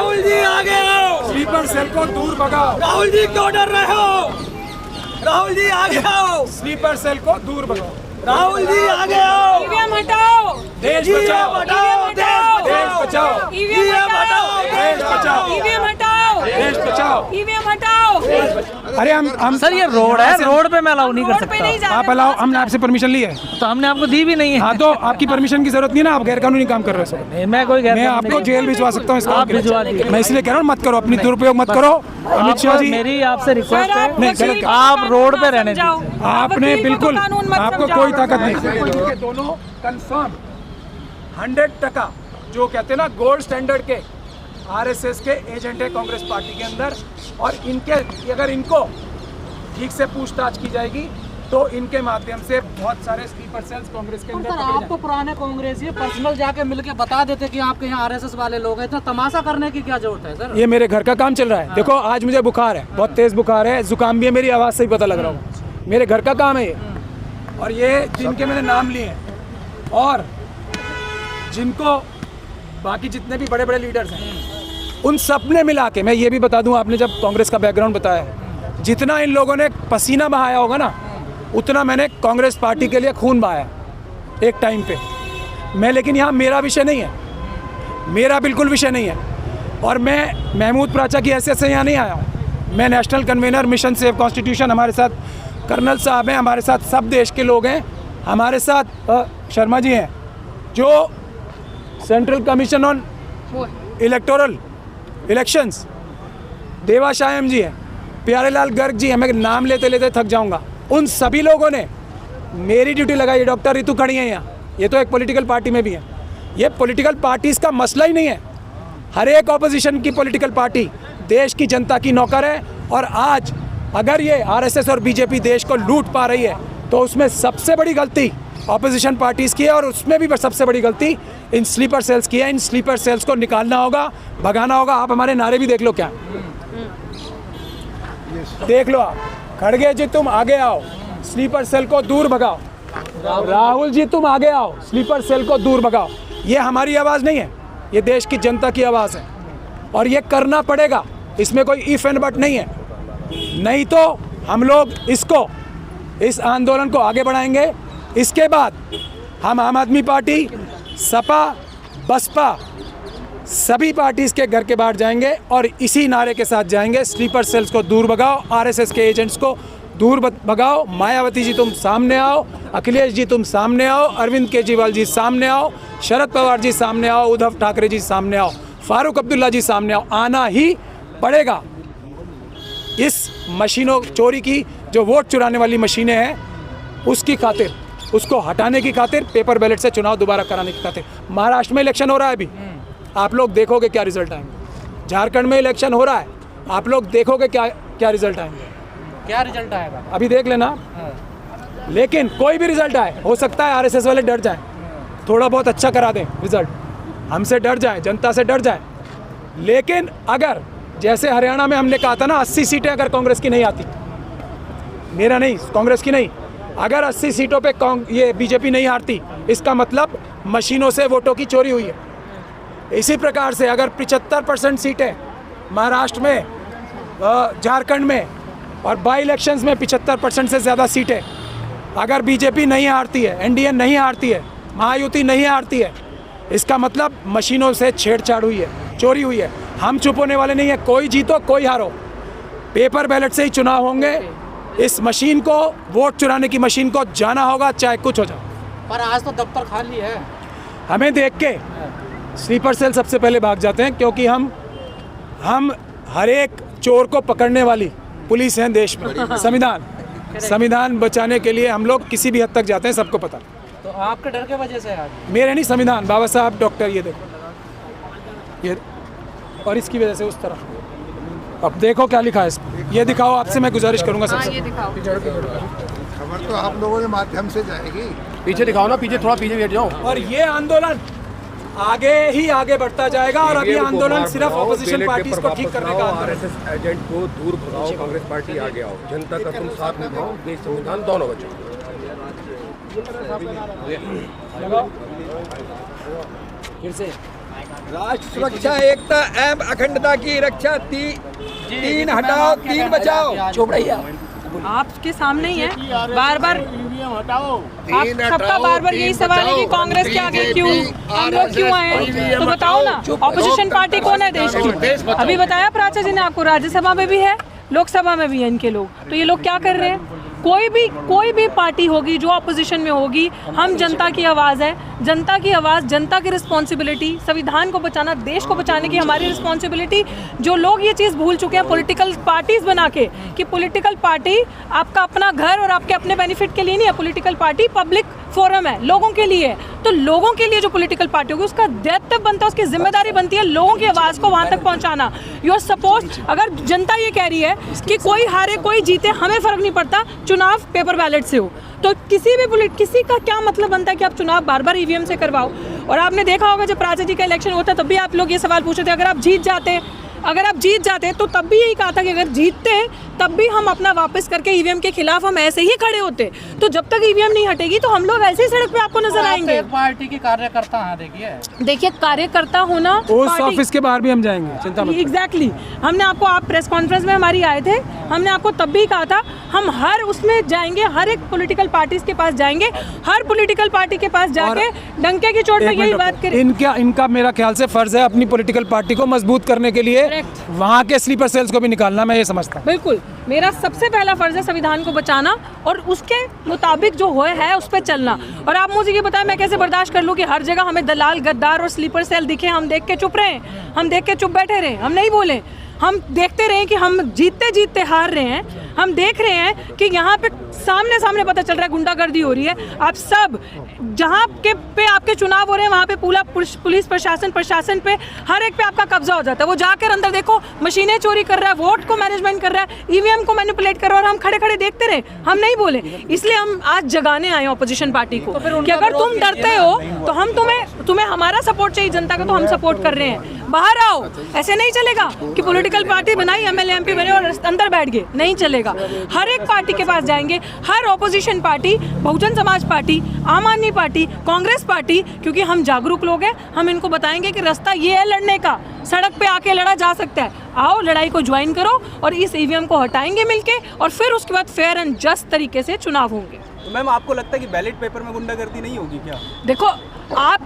राहुल जी आगे आओ, sleeper cell को दूर भगाओ। राहुल जी क्यों डर रहे हो? राहुल जी आगे आओ, स्लीपर सेल को दूर भगाओ। राहुल जी आगे आओ, ईवीएम हटाओ, देश बचाओ, देश बचाओ, ईवीएम हटाओ, देश बचाओ, ईवीएम हटाओ, देश बचाओ। ईवीएम हटाओ। अरे हम सर ये रोड है, रोड पे मैं अलाउ नहीं कर रोड पे नहीं सकता। जाने आप अलाउ, हमने आपसे परमिशन ली है। तो हमने आपको दी भी नहीं है। हाँ तो आपकी परमिशन की जरूरत नहीं है ना, आप गैर कानूनी काम कर रहे हो। नहीं, मैं कोई मैं आपको जेल भिजवा सकता हूँ इस काम आप के लिए। भिजवा दीजिए। मैं इसलिए कह रहा हूँ मत करो, अपनी दुरुपयोग मत करो। अमित शाह जी, मेरी आपसे रिक्वेस्ट है, नहीं, गलत। आप रोड पे रहने समझाओ। दीजिए। आपने वकील को तो बिल्कुल, कानून मत आपको समझाओ। कोई ताकत नहीं। ये दोनों कंफर्म 100% जो कहते हैं ना गोल्ड स्टैंडर्ड के आरएसएस के एजेंट है कांग्रेस पार्टी के अंदर। और इनके अगर इनको ठीक से पूछताछ की जाएगी तो इनके माध्यम से बहुत सारे स्लीपर सेल्स कांग्रेस के अंदर सर पकड़े आप तो पुराने कांग्रेस ही पर्सनल जाके मिलके बता देते कि आपके यहाँ आरएसएस वाले लोग हैं, इतना तमाशा करने की क्या जरूरत है सर? ये मेरे घर का काम चल रहा है। देखो आज मुझे बुखार है, बहुत तेज बुखार है, जुकाम भी है, मेरी आवाज़ से ही पता लग रहा होगा। मेरे घर का काम है ये। और ये जिनके मैंने नाम लिए हैं और जिनको बाकी जितने भी बड़े बड़े लीडर्स हैं उन सब ने मिला के, मैं ये भी बता दूं, आपने जब कांग्रेस का बैकग्राउंड बताया, जितना इन लोगों ने पसीना बहाया होगा ना उतना मैंने कांग्रेस पार्टी के लिए खून बहाया एक टाइम पे। मैं लेकिन यहाँ मेरा विषय नहीं है, मेरा बिल्कुल विषय नहीं है। और मैं महमूद प्राचा की हैसियत से यहाँ नहीं आया हूँ। मैं national convener mission save constitution, हमारे साथ कर्नल साहब हैं, हमारे साथ सब देश के लोग हैं, हमारे साथ शर्मा जी हैं जो central commission on electoral elections, देवा शायम जी हैं, प्यारेलाल गर्ग जी हैं, मैं नाम लेते लेते थक जाऊंगा। उन सभी लोगों ने मेरी ड्यूटी लगाई। डॉक्टर रितु खड़ी हैं यहाँ, ये तो एक पॉलिटिकल पार्टी में भी है। ये पॉलिटिकल पार्टीज़ का मसला ही नहीं है। हर एक ऑपोजिशन की पॉलिटिकल पार्टी देश की जनता की नौकर है। और आज अगर ये आरएसएस और बीजेपी देश को लूट पा रही है तो उसमें सबसे बड़ी गलती ऑपोजिशन पार्टीज़ की है और उसमें भी सबसे बड़ी गलती इन स्लीपर सेल्स की है। इन स्लीपर सेल्स को निकालना होगा, भगाना होगा। आप हमारे नारे भी देख लो, क्या देख लो आप, खड़गे जी तुम आगे आओ, स्लीपर सेल को दूर भगाओ। राहुल जी तुम आगे आओ, स्लीपर सेल को दूर भगाओ। ये हमारी आवाज़ नहीं है, ये देश की जनता की आवाज़ है और ये करना पड़ेगा। इसमें कोई इफ एंड बट नहीं है। नहीं तो हम लोग इस आंदोलन को आगे बढ़ाएंगे। इसके बाद हम आम आदमी पार्टी, सपा, बसपा सभी पार्टीज़ के घर के बाहर जाएंगे और इसी नारे के साथ जाएंगे, स्लीपर सेल्स को दूर भगाओ, आरएसएस के एजेंट्स को दूर भगाओ। मायावती जी तुम सामने आओ, अखिलेश जी तुम सामने आओ, अरविंद केजरीवाल जी सामने आओ, शरद पवार जी सामने आओ, उद्धव ठाकरे जी सामने आओ, फारूक अब्दुल्ला जी सामने आओ। आना ही पड़ेगा। इस मशीनों चोरी की, जो वोट चुराने वाली मशीनें हैं उसकी खातिर, उसको हटाने की खातिर, पेपर बैलेट से चुनाव दोबारा कराने की खातिर। महाराष्ट्र में इलेक्शन हो रहा है अभी, आप लोग देखोगे क्या रिजल्ट आएंगे। झारखंड में इलेक्शन हो रहा है, आप लोग देखोगे क्या रिजल्ट आएंगे। क्या रिजल्ट आएगा अभी देख लेना। लेकिन कोई भी रिजल्ट आए, हो सकता है आरएसएस वाले डर जाएं, थोड़ा बहुत अच्छा करा दें रिजल्ट, हमसे डर जाएं, जनता से डर जाएं। लेकिन अगर जैसे हरियाणा में हमने कहा था ना 80 सीटें अगर कांग्रेस की नहीं आती, मेरा नहीं, कांग्रेस की नहीं, अगर 80 सीटों पे ये बीजेपी नहीं हारती, इसका मतलब मशीनों से वोटों की चोरी हुई है। इसी प्रकार से अगर 75% सीटें महाराष्ट्र में, झारखंड में और बाई इलेक्शंस में 75% से ज़्यादा सीटें अगर बीजेपी नहीं हारती है, एनडीए नहीं हारती है, महायुति नहीं हारती है, इसका मतलब मशीनों से छेड़छाड़ हुई है, चोरी हुई है। हम चुप होने वाले नहीं है। कोई जीतो कोई हारो, पेपर बैलेट से ही चुनाव होंगे। इस मशीन को, वोट चुराने की मशीन को जाना होगा, चाहे कुछ हो जाए। पर आज तो दफ्तर खाली है। हमें देख के स्लीपर सेल सबसे पहले भाग जाते हैं, क्योंकि हम हर एक चोर को पकड़ने वाली पुलिस हैं देश में। संविधान बचाने के लिए हम लोग किसी भी हद तक जाते हैं, सबको पता। तो आपके डर के वजह से आज मेरे नहीं, संविधान, बाबा साहब, डॉक्टर, ये देखो, ये और इसकी वजह से उस तरफ। अब देखो क्या लिखा है इस पर, ये दिखाओ। आपसे मैं गुजारिश करूंगा सबसे। ये दिखाओ। खबर तो आप लोगों के माध्यम से जाएगी। पीछे दिखाओ ना, पीछे थोड़ा पीछे बैठ जाओ। और ये आंदोलन आगे ही आगे बढ़ता जाएगा। और अभी आंदोलन सिर्फ ऑपोजिशन पार्टीज को ठीक करने का आंदोलन। आरएसएस एजेंट को दूर भगाओ, कांग्रेस पार्टी आगे आओ, जनता का तुम साथ निभाओ, देश संविधान दोनों बचाओ। फिर से राष्ट्र सुरक्षा एकता एवं अखंडता की रक्षा तीन हटाओ तीन बचाओ। चोपड़ैया आपके सामने ही है, बार बार आप सबका बार बार यही सवाल है कि कांग्रेस के आगे क्यों, हम लोग क्यों आए हैं, तो बताओ ना ऑपोजिशन पार्टी कौन है देश की? अभी बताया प्राचा जी ने आपको, राज्यसभा में भी है, लोकसभा में भी है इनके लोग। तो ये लोग क्या कर रहे हैं? कोई भी पार्टी होगी जो अपोजिशन में होगी, हम जनता की आवाज़ है, जनता की आवाज़, जनता की रिस्पॉन्सिबिलिटी, संविधान को बचाना, देश को बचाने की हमारी रिस्पॉन्सिबिलिटी। जो लोग ये चीज़ भूल चुके हैं पॉलिटिकल पार्टीज बना के, कि पॉलिटिकल पार्टी आपका अपना घर और आपके अपने बेनिफिट के लिए नहीं है, पॉलिटिकल पार्टी पब्लिक फोरम है, लोगों के लिए। तो लोगों के लिए जो पॉलिटिकल पार्टी होगी उसका दायित्व बनता है, उसकी जिम्मेदारी बनती है लोगों की आवाज़ को वहाँ तक पहुँचाना। यू आर सपोज, अगर जनता ये कह रही है कि कोई हारे कोई जीते हमें फ़र्क नहीं पड़ता, चुनाव पेपर बैलेट से हो, तो किसी का क्या मतलब बनता है कि आप चुनाव बार बार ईवीएम से करवाओ? और आपने देखा होगा जब प्राचा जी का इलेक्शन होता तब भी आप लोग ये सवाल पूछे थे, अगर आप जीत जाते तो तब भी यही कहा था कि अगर जीतते तब भी हम अपना वापस करके ईवीएम के खिलाफ हम ऐसे ही खड़े होते। तो जब तक ईवीएम नहीं हटेगी तो हम लोग ऐसे ही सड़क पे आपको नजर आएंगे। एक पार्टी की कार्यकर्ता हैं, देखिए कार्यकर्ता होना, उस ऑफिस के बाहर भी हम जाएंगे, चिंता मत। एग्जैक्टली हमने आपको, आप प्रेस कॉन्फ्रेंस में हमारी आए थे, हमने आपको तब भी कहा था हम हर उसमें जाएंगे, हर एक पॉलिटिकल पार्टीज के पास जाएंगे, हर पॉलिटिकल पार्टी के पास जाके डंके की चोट पे यही बात करें। इनका मेरा ख्याल से फर्ज है अपनी पॉलिटिकल पार्टी को मजबूत करने के लिए वहाँ के स्लीपर सेल्स को भी निकालना, मैं ये समझता हूँ। बिल्कुल, मेरा सबसे पहला फर्ज है संविधान को बचाना और उसके मुताबिक जो है उस पर चलना। और आप मुझे ये बताएं मैं कैसे बर्दाश्त कर लूँ कि हर जगह हमें दलाल, गद्दार और स्लीपर सेल दिखे, हम देख के चुप रहे, हम देख के चुप बैठे रहे, हम नहीं बोले, हम देखते रहे कि हम जीतते जीतते हार रहे हैं। हम देख रहे हैं कि यहाँ पे सामने पता चल रहा है गुंडागर्दी हो रही है। आप सब जहाँ पे आपके चुनाव हो रहे हैं वहाँ पे पूरा पुलिस प्रशासन पे हर एक पे आपका कब्जा हो जाता है। वो जाकर अंदर देखो मशीनें चोरी कर रहा है, वोट को मैनेजमेंट कर रहा है, ईवीएम को मैनिपुलेट कर रहा है, और हम खड़े खड़े देखते रहे, हम नहीं बोले। इसलिए हम आज जगाने आए ऑपोजिशन पार्टी को कि अगर तुम डरते हो तो हम तुम्हें हमारा सपोर्ट चाहिए, जनता का, तो हम सपोर्ट कर रहे हैं। बाहर आओ, ऐसे नहीं चलेगा कि पॉलिटिकल पार्टी बनाई, एमएलए एमपी बने और अंदर बैठ गए, नहीं चलेगा। हर एक पार्टी के पास जाएंगे, हर opposition party, Bahujan Samaj party, आम आदमी पार्टी, कांग्रेस पार्टी, क्योंकि हम जागरूक लोग हैं, हम इनको बताएंगे कि रास्ता ये है लड़ने का, सड़क पे आके लड़ा जा सकता है। आओ लड़ाई को ज्वाइन करो और इस ईवीएम को हटाएंगे मिलके, और फिर उसके बाद फेयर एंड जस्ट तरीके से चुनाव होंगे। तो मैम आपको लगता है कि बैलेट पेपर में गुंडागर्दी नहीं होगी क्या? देखो आप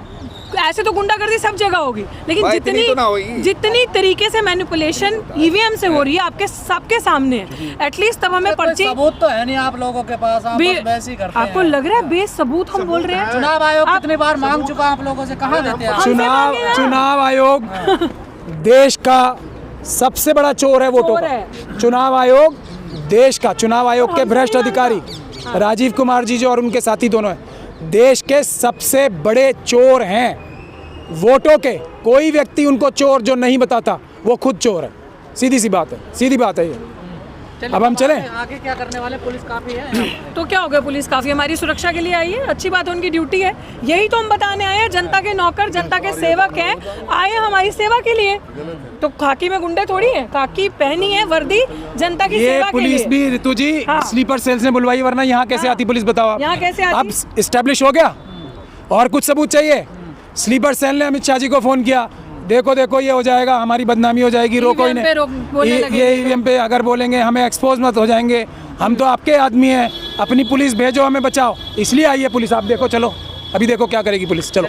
ऐसे तो गुंडागर्दी सब जगह होगी, लेकिन जितनी तरीके से मैनिपुलेशन ईवीएम से हो रही है आपके सबके सामने है, एटलीस्ट तब हमें पर्ची, सबूत तो है नहीं आप लोगों के पास, आप बस वैसे ही करते हैं। आपको लग रहा है बेसबूत हम बोल रहे हैं? चुनाव आयोग कितनी बार मांग चुका आप लोगों से, कहाँ देते हैं? चुनाव आयोग देश का सबसे बड़ा चोर है वोटों का। चुनाव आयोग देश का, चुनाव आयोग के भ्रष्ट अधिकारी राजीव कुमार जी जो और उनके साथी दोनों हैं, देश के सबसे बड़े चोर हैं वोटों के। कोई व्यक्ति उनको चोर जो नहीं बताता वो खुद चोर है। सीधी सी बात है ये। अब हम चलें आगे क्या करने वाले? पुलिस काफी है तो क्या हो गया, पुलिस काफी हमारी सुरक्षा के लिए आई है, अच्छी बात है, उनकी ड्यूटी है। यही तो हम बताने आए हैं, जनता के नौकर, जनता के सेवक हैं, आए हैं हमारी सेवा के लिए। तो खाकी में गुंडे थोड़ी है, खाकी पहनी है वर्दी जनता की सेवा के लिए। पुलिस भी ऋतु जी स्लीपर सेल्स ने बुलवाई, वरना यहाँ कैसे आती पुलिस, बताओ यहाँ कैसे आती? अब इस्टेब्लिश हो गया और कुछ सबूत चाहिए। स्लीपर सेल ने अमित शाह जी को फोन किया, देखो ये हो जाएगा, हमारी बदनामी हो जाएगी, रोको इन्हें, ये ईवीएम पे अगर बोलेंगे हमें एक्सपोज मत हो जाएंगे, हम तो आपके आदमी हैं, अपनी पुलिस भेजो, हमें बचाओ। इसलिए आई है पुलिस। आप देखो, चलो अभी देखो क्या करेगी पुलिस। चलो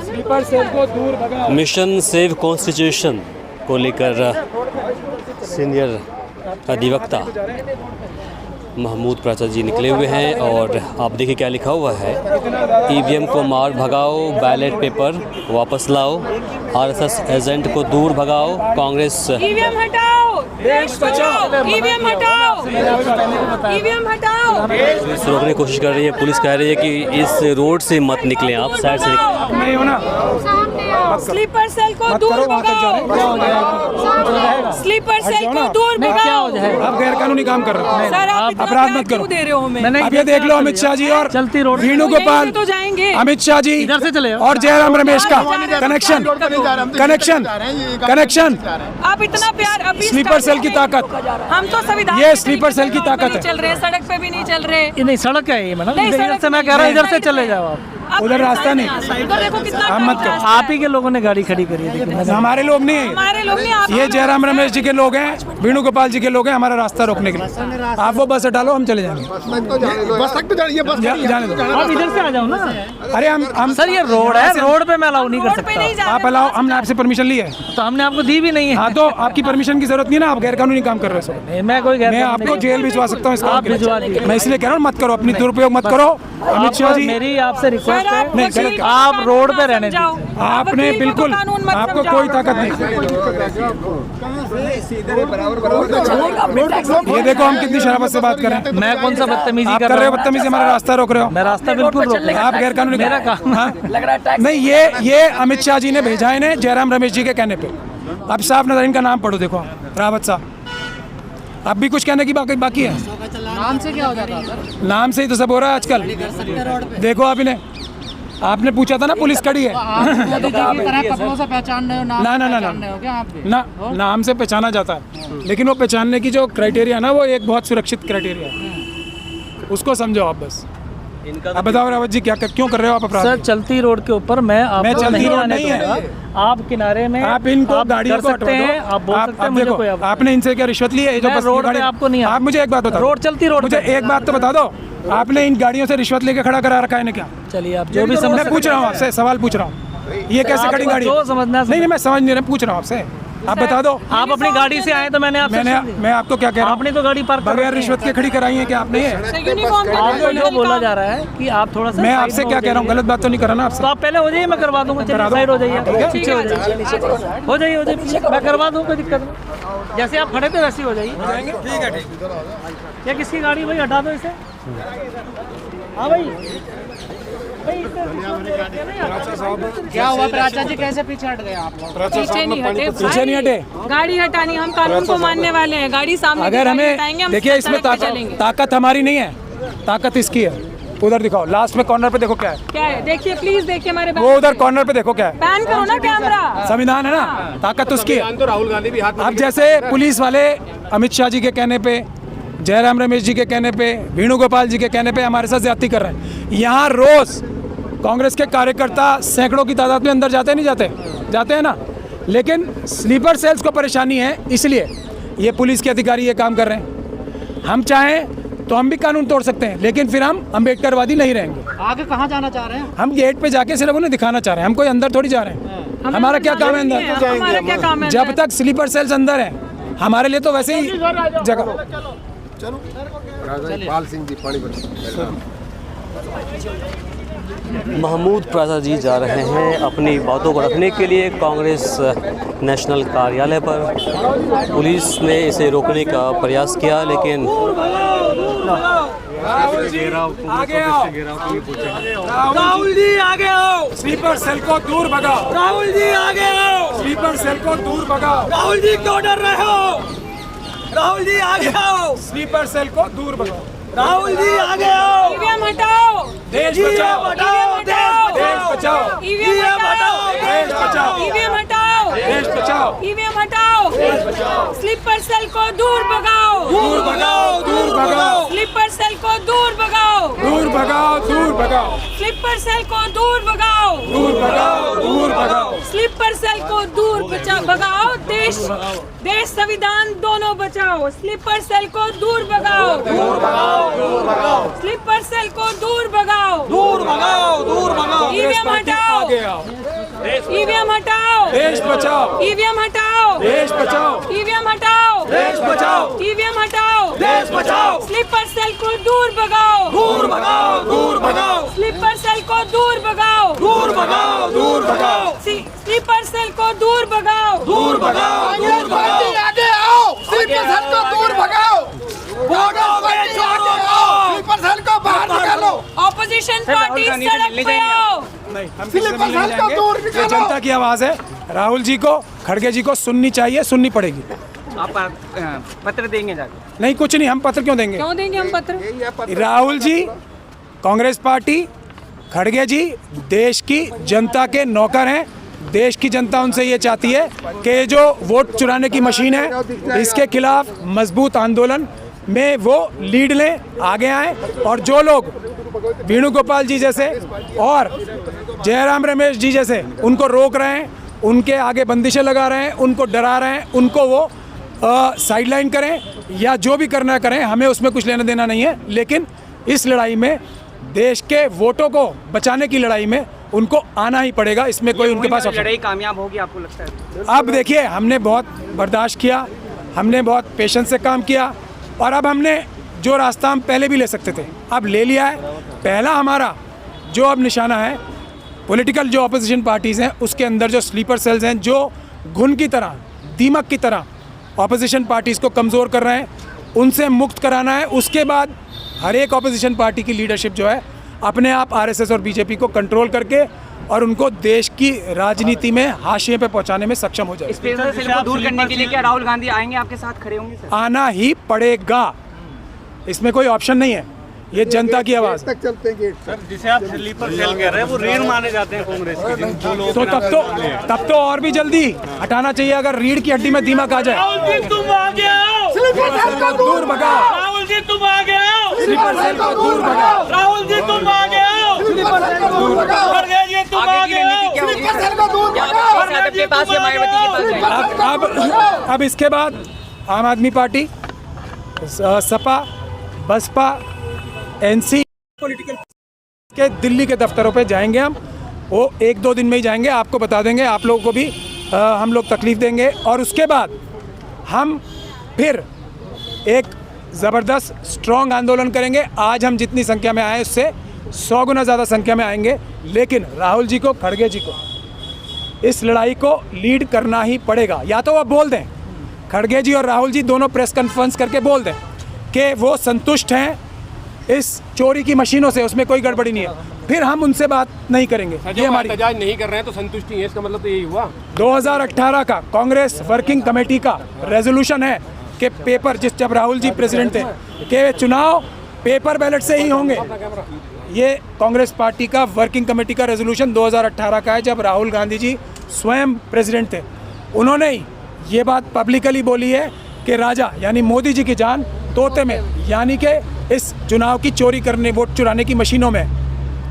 स्लीपर सेल को दूर भगाओ। मिशन सेव कॉन्स्टिट्यूशन को लेकर सीनियर अधिवक्ता महमूद प्राचा जी निकले हुए हैं, और आप देखिए क्या लिखा हुआ है, ईवीएम को मार भगाओ, बैलेट पेपर वापस लाओ, आरएसएस एजेंट को दूर भगाओ, कांग्रेस ईवीएम हटाओ, देश बचाओ, ईवीएम हटाओ, ईवीएम हटाओ। पुलिस रोकने की कोशिश कर रही है, पुलिस कह रही है कि इस रोड से मत निकलें, आप साइड से निकलें। नहीं हो ना, स्लीपर सेल को दूर भगाओ, स्लीपर सेल को दूर भगाओ। आप गैर कानूनी काम कर रहे हो, सर आप अपराध मत करो। दे रहे हो हमें। अब ये देख लो अमित शाह जी और चलती रोड वेणुगोपाल, तो जाएंगे अमित शाह जी इधर से चले जाओ। और जयराम रमेश का कनेक्शन कनेक्शन कनेक्शन। आप इतना प्यार अभी स्लीपर सेल की ताकत, हम तो संविधान ये के स्लीपर सेल की तरीके से ताकत है। चल रहे, सड़क पे भी नहीं चल रहे। ये नहीं सड़क है ये मैडम, नहीं, इधर सड़क से मैं कह रहा हूँ इधर से चले जाओ आप। उधर रास्ता नहीं। इधर देखो कितना आप मत करो। रास्ता आप ही के लोगों ने गाड़ी खड़ी करी है लेकिन हमारे लोग नहीं है, हमारे लोग नहीं, आप ये जयराम रमेश जी के लोग हैं, वेणुगोपाल जी के लोग हैं हमारा रास्ता रोकने के लिए। आप वो बस हटा लो, हम चले जाएंगे। बस तक तो जाइए, बस जाने दो। आप इधर से आ जाओ ना। अरे हम सर ये रोड है, रोड पे मैं अलाउ नहीं कर रोड पे सकता। नहीं जा आप अलाउ, हमने आपसे परमिशन ली है। तो हमने आपको दी भी नहीं है। हाँ तो आपकी परमिशन की जरूरत नहीं है ना, आप गैर कानूनी काम कर रहे हो। नहीं, मैं कोई मैं आपको जेल भिजवा सकता हूँ इस काम आप के लिए। भिजवा दीजिए। मैं इसलिए कह रहा हूँ मत करो, अपनी दुरुपयोग मत करो। अमित शाह जी मेरी आपसे रिक्वेस्ट है, नहीं, गलत कहा। आप रोड पे रहने जाओ। आपने बिल्कुल, आपको कोई ताकत नहीं। ये देखो हम कितनी शराबत से बात कर रहे हैं। मैं कौन सा बदतमीजी आप कर कर रहे रहा हो हूँ? बदतमीजी, हमारा रास्ता रोक रहे हो। मैं रास्ता बिल्कुल रोक रहा हूँ। आप गैर कानूनी मेरा काम हाँ? नहीं, ये अमित शाह जी ने भेजा है इन्हें जयराम रमेश जी के कहने पे। अब साफ नजर इनका नाम पढ़ो, देखो रावत साहब। अब भी कुछ कहने की बाकी है? नाम से क्या हो जाता है सर? नाम से ही तो सब हो रहा है आजकल। देखो आप इन्हें, आपने पूछा था ना पुलिस खड़ी है। कपड़ों से पहचान रहे हो, नाम ना ना ना पहचान रहे हो क्या आप भी? ना, नाम से पहचाना जाता है, लेकिन वो पहचानने की जो क्राइटेरिया है ना, वो एक बहुत सुरक्षित क्राइटेरिया है, उसको समझो आप बस। आप बताओ रावत जी, क्या क्यों कर रहे हो आप अपराध? सर चलती रोड के ऊपर मैं आपको चलती नहीं रोड आने नहीं है। दूंगा। आप किनारे में आप इनको गाड़ियों कर को सकते हटवा हैं, दो। आप बोल सकते हैं, मुझे देखो, कोई आपने इनसे क्या रिश्वत ली है? ये जो मैं बस रोड पे गाड़ी- आपको नहीं आप मुझे एक बात बताओ, रोड चलती रोड मुझे पे। एक बात तो बता दो, आपने इन गाड़ियों से रिश्वत लेके खड़ा करा रखा है इन्हें क्या? चलिए आप जो भी समझ मैं पूछ रहा हूँ आपसे, सवाल पूछ रहा हूँ, ये कैसे खड़ी गाड़ी है? जो समझना है नहीं, मैं समझ नहीं रहा, पूछ रहा हूँ आपसे, आप बता दो। आप अपनी गाड़ी से आए तो मैंने आपसे मैं आपको क्या कह रहा हूँ, आपने तो गाड़ी पार्क कर बगैर रखी है। रिश्वत के खड़ी कराई है क्या आपने? ये यूनिफॉर्म आपको जो बोला जा रहा है कि आप थोड़ा सा मैं साइड आपसे में क्या हो कह रहा हूँ, जाइए। गलत बात तो नहीं कर रहा ना आपसे? तो आप पहले हो जाइए, मैं करवा दूंगा। चलिए साइड हो जाइए, पीछे हो जाइए, हो जाइए, हो जाइए, मैं करवा दूँ, कोई दिक्कत नहीं। जैसे आप खड़े थे वैसे ही हो जाइए। ठीक है, ठीक है। या किसकी गाड़ी भाई, हटा दो इसे। हाँ भाई, क्या हुआ प्राचा जी, कैसे पीछे हट गए आप लोग? पीछे नहीं हटे, पीछे नहीं हटे। गाड़ी हटानी, हम कानून को मानने वाले हैं। गाड़ी सामने अगर हमें देखिए, इसमें ताकत हमारी नहीं है, ताकत इसकी है। उधर दिखाओ, लास्ट में कॉर्नर पे देखो क्या है, क्या है, देखिए प्लीज देखिए हमारे वो उधर कॉर्नर पे देखो क्या है। पैन करो ना कैमरा। संविधान है ना, ताकत उसकी है। तो राहुल गांधी भी हाथ में अब जैसे पुलिस वाले अमित शाह जी के कहने पे, जयराम रमेश जी के कहने पे, वेणुगोपाल जी के कहने पे हमारे साथ ज्यादती कर रहे हैं। यहाँ रोज कांग्रेस के कार्यकर्ता सैकड़ों की तादाद में अंदर जाते नहीं जाते? जाते हैं ना। लेकिन स्लीपर सेल्स को परेशानी है, इसलिए ये पुलिस के अधिकारी ये काम कर रहे हैं। हम चाहें तो हम भी कानून तोड़ सकते हैं, लेकिन फिर हम अम्बेडकरवादी नहीं रहेंगे। आगे कहाँ जाना चाह रहे हैं? हम गेट पे जाके सिर्फ उन्हें दिखाना चाह रहे हैं, हम कोई अंदर थोड़ी जा रहे हैं। हमारा क्या काम है अंदर? हमारा क्या काम है? जब तक स्लीपर सेल्स अंदर है, हमारे लिए तो वैसे ही जगह। पाल सिंह जी पानी महमूद प्राचा जी जा रहे हैं अपनी बातों को रखने के लिए कांग्रेस नेशनल कार्यालय पर। पुलिस ने इसे रोकने का प्रयास किया, लेकिन आगे आओ, राहुल जी आगे आओ, स्लीपर सेल को दूर भगाओ। राहुल जी आगे आओ, स्लीपर सेल को दूर भगाओ। राहुल जी क्यों डर रहे हो? राहुल जी आगे आओ, स्लीपर सेल को दूर भगाओ। राहुल जी आगे आओ, ईवीएम हटाओ, देश बचाओ, हटाओ, देश बचाओ, ईवीएम हटाओ, देश बचाओ, ईवीएम हटाओ, देश बचाओ, ईवीएम हटाओ, स्लीपर सेल को दूर भगाओ, दूर भगाओ, दूर भगाओ, स्लीपर सेल को दूर भगाओ, दूर भगाओ, दूर भगाओ, स्लीपर सेल को दूर भगाओ, दूर भगाओ, दूर भगाओ, स्लीपर सेल को दूर भगाओ। देश देश संविधान दोनों बचाओ। स्लीपर सेल को दूर भगाओ, दूर भगाओ, दूर भगाओ, स्लीपर सेल को दूर भगाओ, दूर भगाओ, दूर भगाओ, ईवीएम हटाओ, आगे आओ, ईवीएम हटाओ, देश बचाओ, ईवीएम हटाओ, देश बचाओ, ईवीएम हटाओ, देश बचाओ, ईवीएम हटाओ, देश बचाओ, स्लीपर सेल को दूर भगाओ, दूर भगाओ, दूर भगाओ, स्लीपर सेल को दूर भगाओ, दूर भगाओ, दूर भगाओ, स्लीपर सेल को दूर भगाओ, दूर भगाओ, दूर भगाओ, आगे आओ, स्लीपर सेल को दूर भगाओ, स्लीपर सेल को बाहर निकालो, ऑपोजिशन पार्टी सड़क पे आओ, नहीं, हम किसी से मिलने नहीं जाएंगे। ये जनता की आवाज़ है। राहुल जी को, खड़गे जी को सुननी चाहिए, सुननी पड़ेगी। आप पत्र देंगे जाके? नहीं, कुछ नहीं, हम पत्र क्यों देंगे? क्यों देंगे हम पत्र? राहुल जी, कांग्रेस पार्टी, खड़गे जी देश की जनता के नौकर हैं। देश की जनता उनसे ये चाहती है कि जो वोट चुराने की मशीन है, इसके खिलाफ मजबूत आंदोलन में वो लीड लें, आगे आए। और जो लोग वेणुगोपाल जी जैसे और जयराम रमेश जी जैसे उनको रोक रहे हैं, उनके आगे बंदिशें लगा रहे हैं, उनको डरा रहे हैं, उनको वो साइडलाइन करें या जो भी करना करें, हमें उसमें कुछ लेना देना नहीं है। लेकिन इस लड़ाई में, देश के वोटों को बचाने की लड़ाई में उनको आना ही पड़ेगा। इसमें कोई उनके पास लड़ाई कामयाब होगी आपको लगता है? अब देखिए, हमने बहुत बर्दाश्त किया, हमने बहुत पेशेंस से काम किया, और अब हमने जो रास्ता हम पहले भी ले सकते थे अब ले लिया है। पहला हमारा जो अब निशाना है, पॉलिटिकल जो अपोजिशन पार्टीज़ हैं उसके अंदर जो स्लीपर सेल्स हैं, जो घुन की तरह, दीमक की तरह अपोजिशन पार्टीज़ को कमज़ोर कर रहे हैं, उनसे मुक्त कराना है। उसके बाद हर एक अपोजिशन पार्टी की लीडरशिप जो है अपने आप आरएसएस और बीजेपी को कंट्रोल करके और उनको देश की राजनीति में हाशिए पे पहुंचाने में सक्षम हो जाए। स्पेशल सेल को दूर करने के लिए क्या राहुल गांधी आएंगे, आपके साथ खड़े होंगे सर? आना ही पड़ेगा, इसमें कोई ऑप्शन नहीं है। ये जनता की आवाज़ तक चलते हैं गेट। सर जिसे आप स्लीपर सेल कह रहे हैं वो रीढ़ माने जाते हैं कांग्रेस के, तो तब तो और भी जल्दी हटाना चाहिए। अगर रीढ़ की हड्डी में दीमक आ जाए, राहुल जी तुम आ गए हो, दूर भगाओ, राहुल जी तुम आ गए हो, स्लीपर सेल को दूर भगाओ, राहुल जी तुम आ गए हो, स्लीपर सेल को दूर भगाओ। खड़गे जी तुम आ गए हो, के पास या मायावती के पास जाएंगे? अब इसके बाद Aam Aadmi party, Sapa, Basapa, NC political के दिल्ली के दफ्तरों पे जाएंगे हम। वो 1-2 दिन में ही जाएंगे, आपको बता देंगे, आप लोगों को भी हम लोग तकलीफ देंगे। और उसके बाद हम फिर एक ज़बरदस्त स्ट्रॉन्ग आंदोलन करेंगे। आज हम जितनी संख्या में आए उससे 100 गुना ज़्यादा संख्या में आएंगे। लेकिन राहुल जी को, खड़गे जी को इस लड़ाई को लीड करना ही पड़ेगा। या तो आप बोल दें, खड़गे जी और राहुल जी दोनों प्रेस कॉन्फ्रेंस करके बोल दें कि वो संतुष्ट हैं इस चोरी की मशीनों से, उसमें कोई गड़बड़ी नहीं है, फिर हम उनसे बात नहीं करेंगे। ये हमारी एहतजाज नहीं कर रहे हैं तो संतुष्टि है, इसका मतलब तो यही हुआ। 2018 का कांग्रेस वर्किंग कमेटी का रेजोल्यूशन है कि पेपर, जब राहुल जी प्रेसिडेंट थे, कि चुनाव पेपर बैलेट से ही होंगे। ये कांग्रेस पार्टी का वर्किंग कमेटी का रेजोल्यूशन 2018 का है, जब राहुल गांधी जी स्वयं प्रेसिडेंट थे। उन्होंने ही ये बात पब्लिकली बोली है कि राजा यानी मोदी जी की जान तोते में, यानी कि इस चुनाव की चोरी करने, वोट चुराने की मशीनों में।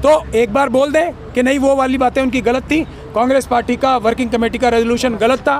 तो एक बार बोल दें कि नहीं, वो वाली बातें उनकी गलत थी, कांग्रेस पार्टी का वर्किंग कमेटी का रेजोल्यूशन गलत था,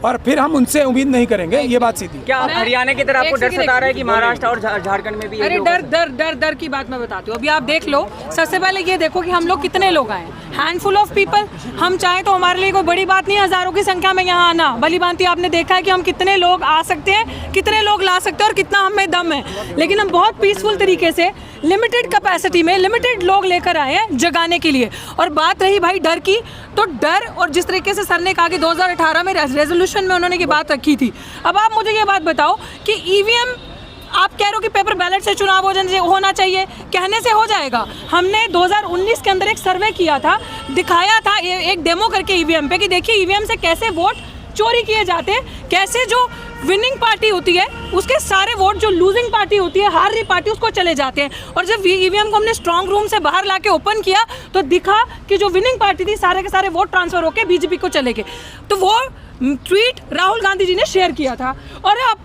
और फिर हम उनसे उम्मीद नहीं करेंगे। ये बात सीधी। क्या आप हरियाणा की तरह आपको डर सता रहा है कि महाराष्ट्र और झारखंड में भी? अरे डर डर डर डर की बात मैं बताती हूँ। अभी आप देख लो, सबसे पहले ये देखो कि हम लोग कितने लोग आए, हैंडफुल ऑफ पीपल। हम चाहे तो हमारे लिए कोई बड़ी बात नहीं हज़ारों की संख्या में यहाँ आना। भली भांति आपने देखा है कि हम कितने लोग आ सकते हैं, कितने लोग ला सकते हैं और कितना हमें दम है। लेकिन हम बहुत पीसफुल तरीके से लिमिटेड कैपेसिटी में लिमिटेड लोग लेकर आए हैं जगाने के लिए। और बात रही भाई डर की, तो डर, और जिस तरीके से सर ने कहा कि 2018 में रेजोल्यूशन में उन्होंने ये बात रखी थी। अब आप मुझे ये बात बताओ कि ईवीएम, आप कह रहे हो कि पेपर बैलेट से चुनाव होना चाहिए, कहने से हो जाएगा? हमने 2019 के अंदर एक सर्वे किया था, दिखाया था एक डेमो करके ईवीएम पे कि देखिए ईवीएम से कैसे वोट चोरी किए जाते हैं, कैसे जो विनिंग पार्टी होती है उसके सारे वोट जो लूजिंग पार्टी होती है, हार रही पार्टी, उसको चले जाते हैं। और जब ईवीएम को हमने स्ट्रांग रूम से बाहर लाके ओपन किया तो दिखा कि जो विनिंग पार्टी थी, सारे के सारे वोट ट्रांसफर होकर बीजेपी को चले गए। तो वो ट्वीट राहुल गांधी जी ने शेयर किया था। और अब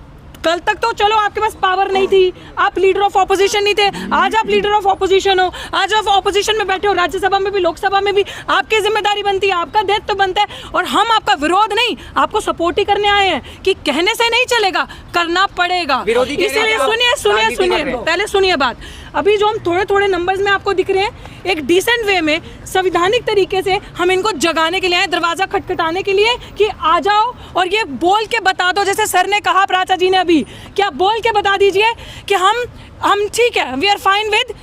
कल तक तो चलो आपके पास पावर नहीं थी, आप लीडर ऑफ ऑपोजिशन नहीं थे, आज आप लीडर ऑफ ऑपोजिशन हो, आज आप ऑपोजिशन में बैठे हो, राज्यसभा में भी लोकसभा में भी आपकी जिम्मेदारी बनती है, आपका दायित्व तो बनता है। और हम आपका विरोध नहीं, आपको सपोर्ट ही करने आए हैं कि कहने से नहीं चलेगा, करना पड़ेगा। इसीलिए सुनिए पहले सुनिए बात। अभी जो हम थोड़े थोड़े नंबर्स में आपको दिख रहे हैं, एक डिसेंट वे में संवैधानिक तरीके से हम इनको जगाने के लिए आए, दरवाजा खटखटाने के लिए कि आ जाओ और ये बोल के बता दो, जैसे सर ने कहा प्राचा जी ने अभी, क्या बोल के बता दीजिए कि हम ठीक है, we are fine with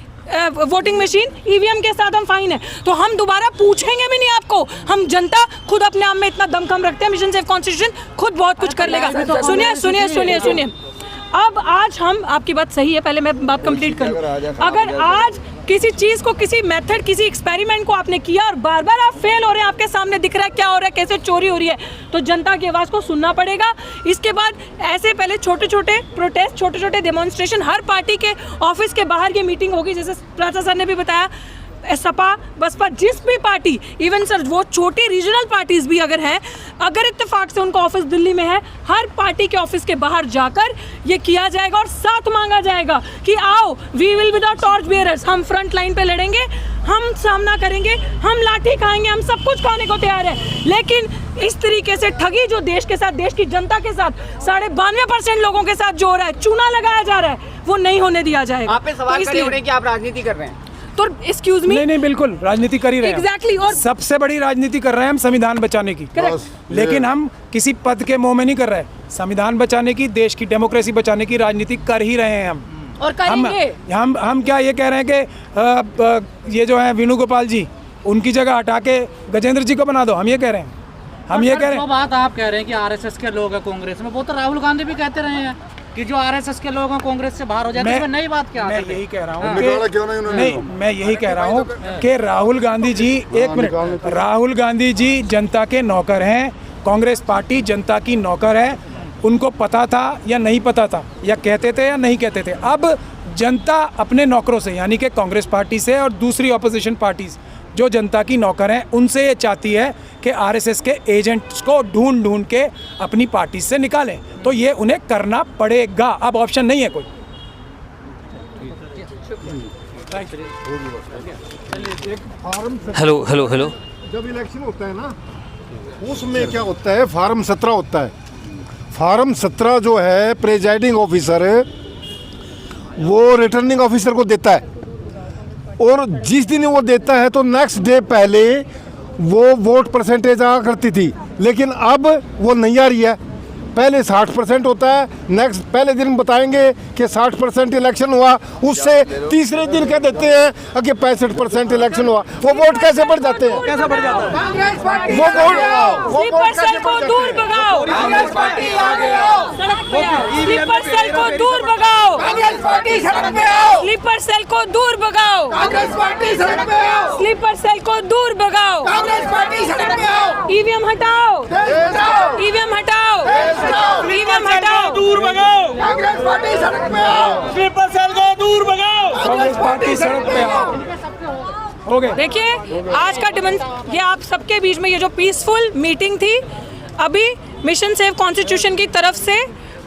voting machine, EVM के साथ हम फाइन है। तो हम दोबारा पूछेंगे भी नहीं आपको, हम जनता खुद अपने आप में इतना दमखम रखते हैं, मिशन सेफ कॉन्स्टिट्यूशन खुद बहुत कुछ कर लेगा। सुनिए अब आज हम, आपकी बात सही है, पहले मैं बात कंप्लीट करूं। अगर आज किसी चीज को, किसी मेथड, किसी एक्सपेरिमेंट को आपने किया और बार बार आप फेल हो रहे हैं, आपके सामने दिख रहा है क्या हो रहा है, कैसे चोरी हो रही है, तो जनता की आवाज को सुनना पड़ेगा। इसके बाद ऐसे पहले छोटे छोटे प्रोटेस्ट, छोटे छोटे डेमोन्स्ट्रेशन, हर पार्टी के ऑफिस के बाहर ये मीटिंग होगी, जैसे प्राचा सर ने भी बताया, सपा बसपा जिस भी पार्टी, इवन सर वो छोटी रीजनल पार्टीज भी अगर हैं, अगर इत्तेफाक से उनका ऑफिस दिल्ली में है, हर पार्टी के ऑफिस के बाहर जाकर ये किया जाएगा और साथ मांगा जाएगा कि आओ, we will be the torch bearers, हम फ्रंट लाइन पे लड़ेंगे, हम सामना करेंगे, हम लाठी खाएंगे, हम सब कुछ खाने को तैयार है। लेकिन इस तरीके से ठगी जो देश के साथ, देश की जनता के साथ 92% लोगों के साथ जो हो रहा है, चूना लगाया जा रहा है, वो नहीं होने दिया जाएगा। आप पे सवाल खड़े हो रहे हैं कि आप राजनीति कर रहे हैं, तो एक्सक्यूज मी, नहीं बिल्कुल राजनीति कर ही रहे हैं। एग्जैक्टली, और सबसे बड़ी राजनीति कर रहे हैं हम संविधान बचाने की, लेकिन हम किसी पद के मोह में नहीं कर रहे। संविधान बचाने की, देश की डेमोक्रेसी बचाने की राजनीति कर ही रहे हैं हम। और करेंगे। हम क्या ये कह रहे हैं कि ये जो है वेणुगोपाल जी, उनकी जगह हटा के गजेंद्र जी को बना दो, हम ये कह रहे हैं। हम ये कह रहे हैं, बात आप कह रहे हैं कि आरएसएस के लोग हैं कांग्रेस में, वो तो राहुल गांधी भी कहते रहे हैं कि जो आरएसएस के लोग हैं कांग्रेस से बाहर हो जाते हैं। नई बात क्या है? मैं यही कह रहा हूँ नहीं, मैं यही कह रहा हूँ कि राहुल गांधी जी, एक मिनट, राहुल गांधी जी जनता के नौकर हैं, कांग्रेस पार्टी जनता की नौकर है। उनको पता था या नहीं पता था, या कहते थे या नहीं कहते थे, अब जनता अपने नौकरों से, यानी कि कांग्रेस पार्टी से और दूसरी ऑपोजिशन पार्टीज जो जनता की नौकर हैं, उनसे ये चाहती है कि आरएसएस के एजेंट्स को ढूंढ के अपनी पार्टी से निकालें, तो ये उन्हें करना पड़ेगा, अब ऑप्शन नहीं है कोई। Hello hello hello. जब इलेक्शन होता है ना, उसमें क्या होता है, फार्म 17 होता है। फार्म 17 जो है प्रेजाइडिंग ऑफिसर वो रिटर्निंग ऑफिसर को देता है, और जिस दिन वो देता है तो नेक्स्ट डे पहले वो वोट परसेंटेज आ करती थी, लेकिन अब वो नहीं आ रही है। पहले 60% होता है, नेक्स्ट पहले दिन बताएंगे कि 60% इलेक्शन हुआ, उससे तीसरे दिन कह देते हैं कि 65% इलेक्शन हुआ। वो वोट कैसे बढ़ जाते हैं? कैसा बढ़ जाता है? वो वोट सेल को दूर भगाओ, कांग्रेस पार्टी आगे आओ, स्लीपर सेल को दूर भगाओ, कांग्रेस पार्टी सड़क पे आओ, स्लीपर सेल को दूर भगाओ, कांग्रेस पार्टी सड़क पे आओ, स्लीपर सेल को दूर भगाओ, कांग्रेस पार्टी सड़क पे आओ, ईवीएम हटाओ, ईवीएम हटाओ, ईवीएम हटाओ, दूर भगाओ, कांग्रेस पार्टी सड़क पे आओ, स्लीपर सेल को दूर भगाओ, कांग्रेस पार्टी सड़क पे आओ। हो गए। देखिए आज का ये आप सबके बीच में ये जो पीसफुल मीटिंग थी, अभी मिशन सेव कॉन्स्टिट्यूशन की तरफ से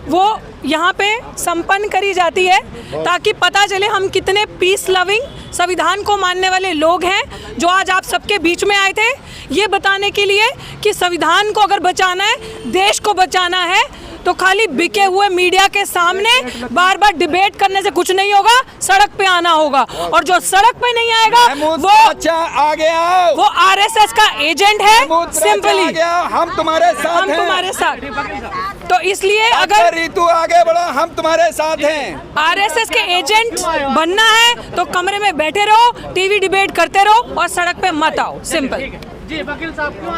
वो यहाँ पे संपन्न करी जाती है, ताकि पता चले हम कितने पीस लविंग, संविधान को मानने वाले लोग हैं, जो आज आप सबके बीच में आए थे ये बताने के लिए कि संविधान को अगर बचाना है, देश को बचाना है, तो खाली बिके हुए मीडिया के सामने बार बार डिबेट करने से कुछ नहीं होगा, सड़क पे आना होगा। और जो सड़क पे नहीं आएगा वो आ गया, वो आरएसएस का एजेंट है, सिंपली। हम तुम्हारे साथ हम हैं, तुम्हारे साथ। तो इसलिए अगर ऋतु आगे बढ़ा, हम तुम्हारे साथ हैं। आरएसएस के एजेंट बनना है तो कमरे में बैठे रहो, टीवी डिबेट करते रहो और सड़क पे मत आओ, सिंपल। जी वकील साहब क्यों